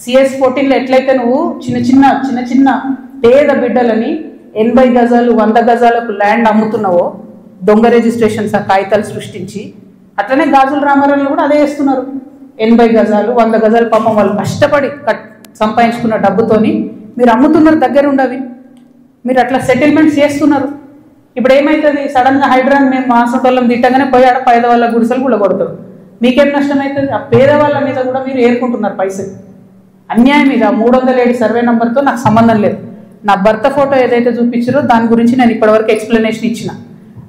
CS14లో ఎట్లయితే నువ్వు చిన్న చిన్న పేద బిడ్డలని 80 గజాలు 100 గజాలకు ల్యాండ్ అమ్ముతున్నావో దొంగ రిజిస్ట్రేషన్స్ ఆ కాగితాలు సృష్టించి, అట్లనే గాజుల రామారావులు కూడా అదే చేస్తున్నారు. 80 గజాలు 100 గజాలు పాపం వాళ్ళు కష్టపడి సంపాదించుకున్న డబ్బుతోని మీరు అమ్ముతున్నారు, దగ్గర ఉండవి మీరు అట్లా సెటిల్మెంట్స్ చేస్తున్నారు. ఇప్పుడు ఏమవుతుంది, సడన్గా హైడ్రాన్ మేము మాసంటోళ్ళం తిట్టగానే పోయాడ పేదవాళ్ళ గుడిసెలు కూడా కొడతారు. మీకేం నష్టం అవుతుంది? ఆ పేదవాళ్ళ మీద కూడా మీరు ఏరుకుంటున్నారు పైసలు. అన్యాయం మీద 307 సర్వే నెంబర్తో నాకు సంబంధం లేదు. నా భర్త ఫోటో ఏదైతే చూపించారో దాని గురించి నేను ఇప్పటివరకు ఎక్స్ప్లెనేషన్ ఇచ్చిన.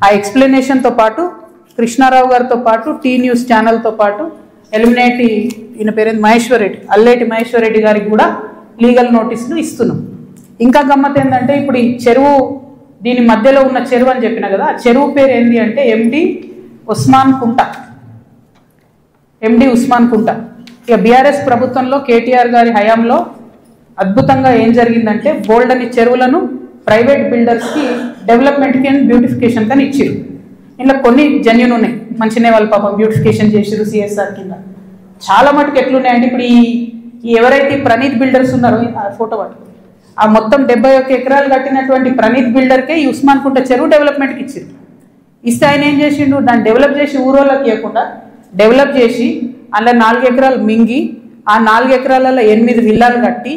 ఆ ఎక్స్ప్లెనేషన్తో పాటు కృష్ణారావు గారితో పాటు టీ న్యూస్ ఛానల్తో పాటు ఎలిమినేటి ఈయన పేరు మహేశ్వర్ రెడ్డి, అల్లేటి మహేశ్వర్ రెడ్డి గారికి కూడా లీగల్ నోటీసులు ఇస్తున్నాం. ఇంకా గమ్మత్ ఏంటంటే ఇప్పుడు ఈ చెరువు దీని మధ్యలో ఉన్న చెరువు అని చెప్పిన కదా, ఆ చెరువు పేరు ఏంటి అంటే ఎండి ఉస్మాన్ కుంట. ఇక బీఆర్ఎస్ ప్రభుత్వంలో కేటీఆర్ గారి హయాంలో అద్భుతంగా ఏం జరిగిందంటే బోల్డని చెరువులను ప్రైవేట్ బిల్డర్స్కి డెవలప్మెంట్కి అండ్ బ్యూటిఫికేషన్ కానీ ఇచ్చారు. ఇంట్లో కొన్ని జెన్యూన్ ఉన్నాయి, మంచినే వాళ్ళు పాపం బ్యూటిఫికేషన్ చేసారు CSR కింద. చాలా మటుకు ఎట్లున్నాయంటే ఇప్పుడు ఈ ఎవరైతే ప్రణీత్ బిల్డర్స్ ఉన్నారో ఆ ఫోటో వాటి ఆ మొత్తం 71 ఎకరాలు కట్టినటువంటి ప్రణీత్ బిల్డర్కే ఈ ఉస్మాన్ కుంట చెరువు డెవలప్మెంట్కి ఇచ్చారు. ఇస్తే ఆయన ఏం చేసిండు, దాన్ని డెవలప్ చేసి ఊరోళ్ళకి ఇవ్వకుండా డెవలప్ చేసి అందులో 4 ఎకరాలు మింగి ఆ 4 ఎకరాలలో 8 విల్లాలు కట్టి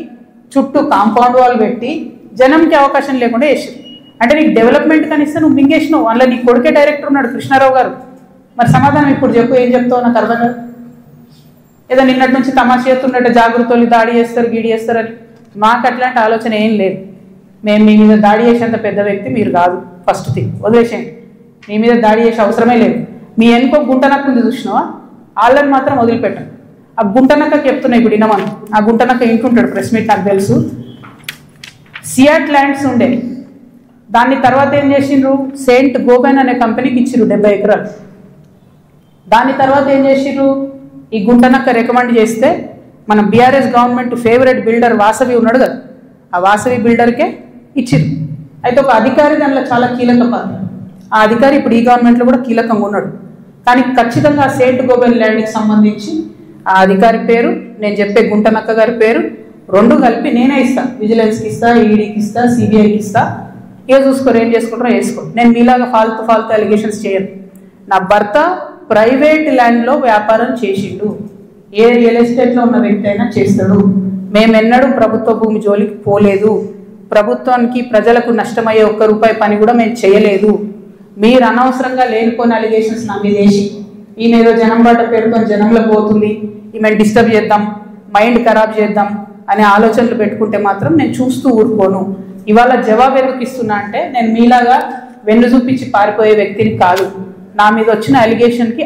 చుట్టూ కాంపౌండ్ వాల్ పెట్టి జనంకి అవకాశం లేకుండా వేసారు. అంటే నీకు డెవలప్మెంట్ కనిస్తే నువ్వు మింగేసినావు. అందులో నీ కొడుకే డైరెక్టర్ ఉన్నాడు కృష్ణారావు గారు. మరి సమాధానం ఇప్పుడు చెప్పు, ఏం చెప్తావు నాకు అర్థం కాదు. ఏదో నిన్నటి నుంచి తమాషా చేస్తున్నట్టు జాగృతలు దాడి చేస్తారు గీడి చేస్తారని. మాకు అట్లాంటి ఆలోచన ఏం లేదు. మేము మీ మీద దాడి చేసేంత పెద్ద వ్యక్తి మీరు కాదు. ఫస్ట్ థింగ్ వదిలేసేయండి, మీ మీద దాడి చేసే అవసరమే లేదు. మీ వెనుకో గుంటనక్క ఉంది చూసినావా, వాళ్ళని మాత్రం వదిలిపెట్టాం. ఆ గుంటనక్కకి చెప్తున్నాయి ఇప్పుడు వినమని. ఆ గుంటనక్క ఇంటుంటాడు, ప్రెస్ మీట్ నాకు తెలుసు. సియాట్ ల్యాండ్స్ ఉండే, దాన్ని తర్వాత ఏం చేసిండ్రు, సెయింట్ గోబెన్ అనే కంపెనీకి ఇచ్చిర్రు 70 ఎకరాలు. దాని తర్వాత ఏం చేసిర్రు, ఈ గుంటనక్క రికమెండ్ చేస్తే మన BRS government favourite builder Vasavi ఉన్నాడు కదా, ఆ వాసవి బిల్డర్కే ఇచ్చిర్రు. అయితే ఒక అధికారి దానిలో చాలా కీలక పాత్ర. ఆ అధికారి ఇప్పుడు ఈ గవర్నమెంట్లో కూడా కీలకంగా ఉన్నాడు. కానీ ఖచ్చితంగా సెయింట్ గోబెన్ ల్యాండ్కి సంబంధించి ఆ అధికారి పేరు, నేను చెప్పే గుంటనక్క గారి పేరు 2 కలిపి నేనే ఇస్తా. విజిలెన్స్కి ఇస్తా, ఈడీకి ఇస్తా, సిబిఐకి ఇస్తా. ఏ చూసుకోరు, ఏం చేసుకుంటారో వేసుకో. నేను మీలాగా ఫాల్తు అలిగేషన్స్ చేయను. నా భర్త ప్రైవేట్ ల్యాండ్లో వ్యాపారం చేసిండు. ఏ రియల్ ఎస్టేట్లో ఉన్న వ్యక్తి అయినా చేస్తాడు. మేమెన్నడూ ప్రభుత్వ భూమి జోలికి పోలేదు. ప్రభుత్వానికి ప్రజలకు నష్టమయ్యే 1 రూపాయి పని కూడా మేము చేయలేదు. మీరు అనవసరంగా లేనిపోయిన అలిగేషన్స్ నా మీద వేసి ఈమె ఏదో జనం బాట పేరుతో జనంలో పోతుంది, ఈమె డిస్టర్బ్ చేద్దాం, మైండ్ ఖరాబ్ చేద్దాం అనే ఆలోచనలు పెట్టుకుంటే మాత్రం నేను చూస్తూ ఊరుకోను. ఇవాళ జవాబు ఎందుకు ఇస్తున్నా అంటే నేను మీలాగా వెన్ను చూపించి పారిపోయే వ్యక్తిని కాదు. నా మీద వచ్చిన అలిగేషన్కి